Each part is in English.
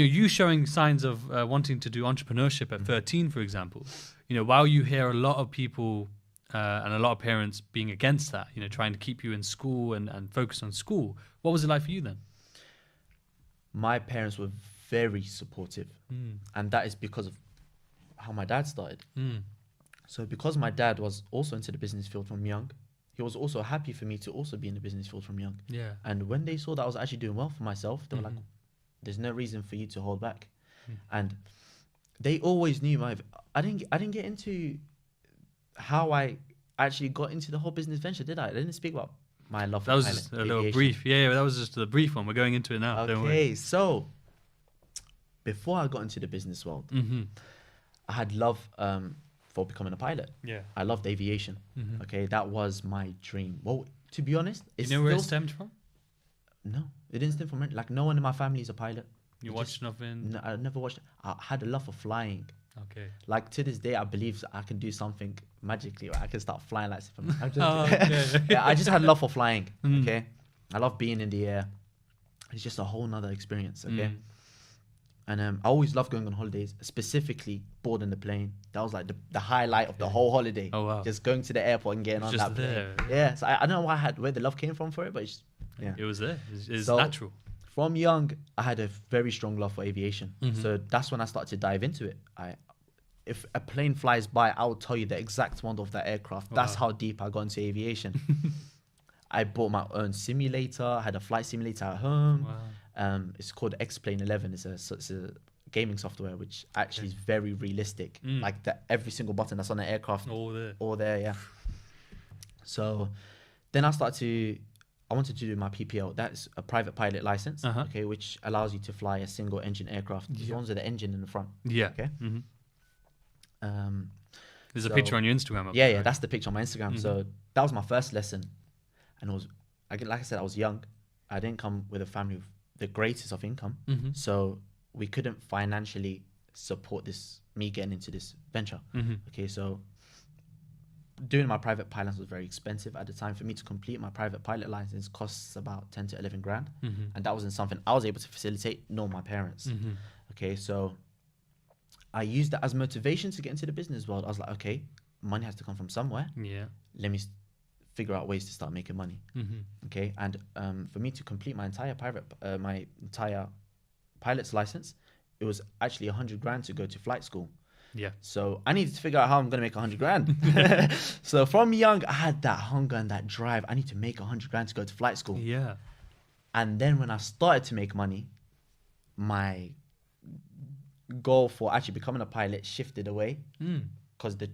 you showing signs of wanting to do entrepreneurship at 13, for example, while you hear a lot of people and a lot of parents being against that, trying to keep you in school and focus on school, what was it like for you then? My parents were very supportive, and that is because of how my dad started. So because my dad was also into the business field from young, he was also happy for me to also be in the business field from young. Yeah. And when they saw that I was actually doing well for myself, they were like, there's no reason for you to hold back. And they always knew I didn't get into how I actually got into the whole business venture, did I? I didn't speak about my love for that was just a little brief. Yeah, that was just the brief one. We're going into it now. Okay, so before I got into the business world, I had love for becoming a pilot. Yeah. I loved aviation. Okay, that was my dream. Well, to be honest, you know where it stemmed from? No, it didn't stem from it. Like, no one in my family is a pilot. You watched nothing? No, I never watched. I had a love for flying. Okay. Like, to this day, I believe I can do something magically, or I can start flying like I just had love for flying. Okay, I love being in the air. It's just a whole nother experience. Okay. And I always loved going on holidays, specifically boarding the plane. That was like the highlight of the whole holiday. Oh, wow. Just going to the airport and getting on that plane. Yeah. So I don't know where the love came from for it, but it was there. It's so, natural. From young, I had a very strong love for aviation. So that's when I started to dive into it. If a plane flies by, I will tell you the exact model of that aircraft. Wow. That's how deep I got into aviation. I bought my own simulator. I had a flight simulator at home. Wow. It's called X-Plane 11. It's a gaming software which actually is very realistic. Like every single button that's on the aircraft, all there, yeah. So then I wanted to do my PPL. That's a private pilot license, okay, which allows you to fly a single engine aircraft. The ones with the engine in the front. Yeah. Okay. There's a picture on your Instagram. Yeah, that's the picture on my Instagram. So that was my first lesson, and like I said, I was young. I didn't come with a family with the greatest of income, so we couldn't financially support me getting into this venture. Okay, so doing my private pilot license was very expensive at the time. For me to complete my private pilot license costs about 10 to 11 grand, and that wasn't something I was able to facilitate, nor my parents. Okay, so I used that as motivation to get into the business world. I was like, okay, money has to come from somewhere. Yeah, let me figure out ways to start making money. Okay, and for me to complete my entire pilot's license, it was actually 100 grand to go to flight school. Yeah. So I needed to figure out how I'm going to make 100 grand. So from young, I had that hunger and that drive. I need to make 100 grand to go to flight school. Yeah. And then when I started to make money, my goal for actually becoming a pilot shifted away because the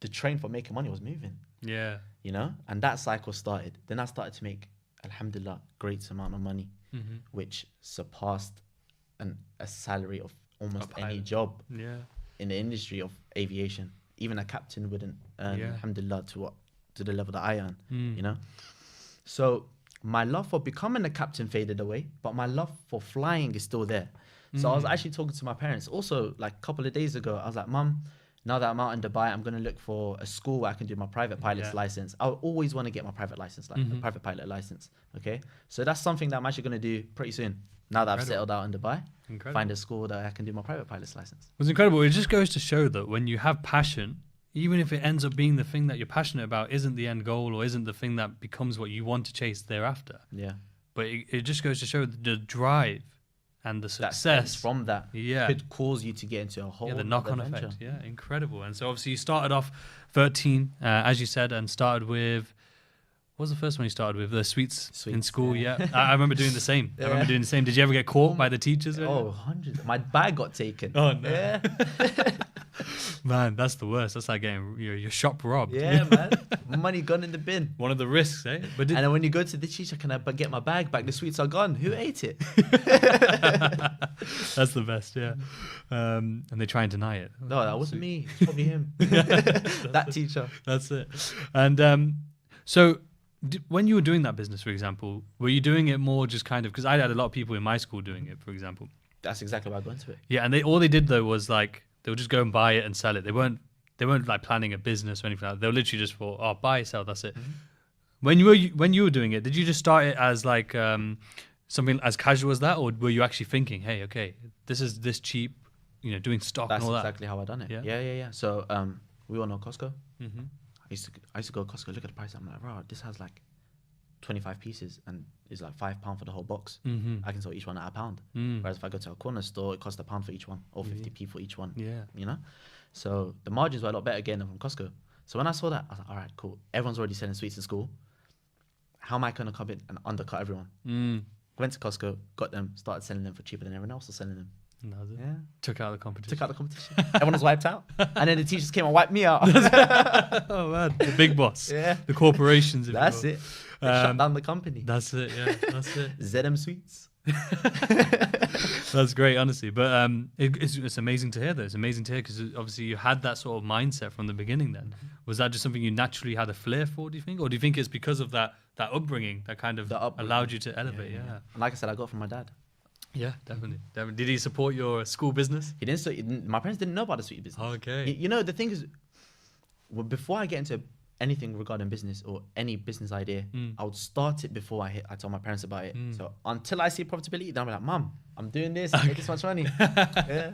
train for making money was moving. Yeah. You know, and that cycle started. Then I started to make, alhamdulillah, great amount of money, which surpassed a salary of almost any job in the industry of aviation. Even a captain wouldn't earn, alhamdulillah, to the level that I earn, you know. So my love for becoming a captain faded away, but my love for flying is still there. So I was actually talking to my parents also like a couple of days ago. I was like, Mum, now that I'm out in Dubai, I'm going to look for a school where I can do my private pilot's license. I always want to get my private license, like a private pilot license. Okay. So that's something that I'm actually going to do pretty soon. Now that I've settled out in Dubai, find a school that I can do my private pilot's license. It was incredible. It just goes to show that when you have passion, even if it ends up being the thing that you're passionate about isn't the end goal or isn't the thing that becomes what you want to chase thereafter. Yeah. But it just goes to show the drive and the success from that could cause you to get into a whole the knock-on effect. Yeah, incredible. And so obviously you started off 13, as you said, and started with, what was the first one you started with? The sweets in school, I remember doing the same. I remember doing the same. Did you ever get caught by the teachers? Oh, hundreds. My bag got taken. Oh, no. Yeah. Man, that's the worst. That's like getting your shop robbed. Yeah, man. Money gone in the bin. One of the risks, eh? And then when you go to the teacher, can I get my bag back? The sweets are gone. Who ate it? That's the best, yeah. And they try and deny it. No, that wasn't me. It's probably him. That teacher. That's it. And so when you were doing that business, for example, were you doing it more just kind of, because I had a lot of people in my school doing it, for example. That's exactly why I got into it. Yeah, and all they did though was like, they would just go and buy it and sell it. They weren't like planning a business or anything like that. They were literally just buy, sell, that's it. When you were doing it, did you just start it as like something as casual as that, or were you actually thinking, hey, okay, this is this cheap, doing stock and all that? That's exactly how I done it. Yeah. So we all know Costco. Mm-hmm. I used to go to Costco, look at the price. I'm like, bro, this has like 25 pieces and it's like £5 for the whole box. Mm-hmm. I can sell each one at £1. Whereas if I go to a corner store, it costs £1 for each one or 50p for each one. Yeah. So the margins were a lot better getting them from Costco. So when I saw that, I was like, all right, cool. Everyone's already selling sweets in school. How am I going to come in and undercut everyone? Went to Costco, got them, started selling them for cheaper than everyone else was selling them. Yeah. Took out the competition. Everyone was wiped out. And then the teachers came and wiped me out. Oh, man. The big boss. Yeah. The corporations. That's it. They shut down the company. That's it, yeah. That's it. ZM Sweets. That's great, honestly. But it's amazing to hear that. It's amazing to hear because obviously you had that sort of mindset from the beginning then. Was that just something you naturally had a flair for, do you think? Or do you think it's because of that upbringing that kind of allowed you to elevate? Yeah. And like I said, I got it from my dad. Yeah, definitely. Did he support your school business? He didn't. My parents didn't know about the sweet business. Okay. The thing is, before I get into anything regarding business or any business idea, I would start it before I tell my parents about it. So until I see profitability, then I'm like, Mum, I'm doing this, I make this much money. Yeah.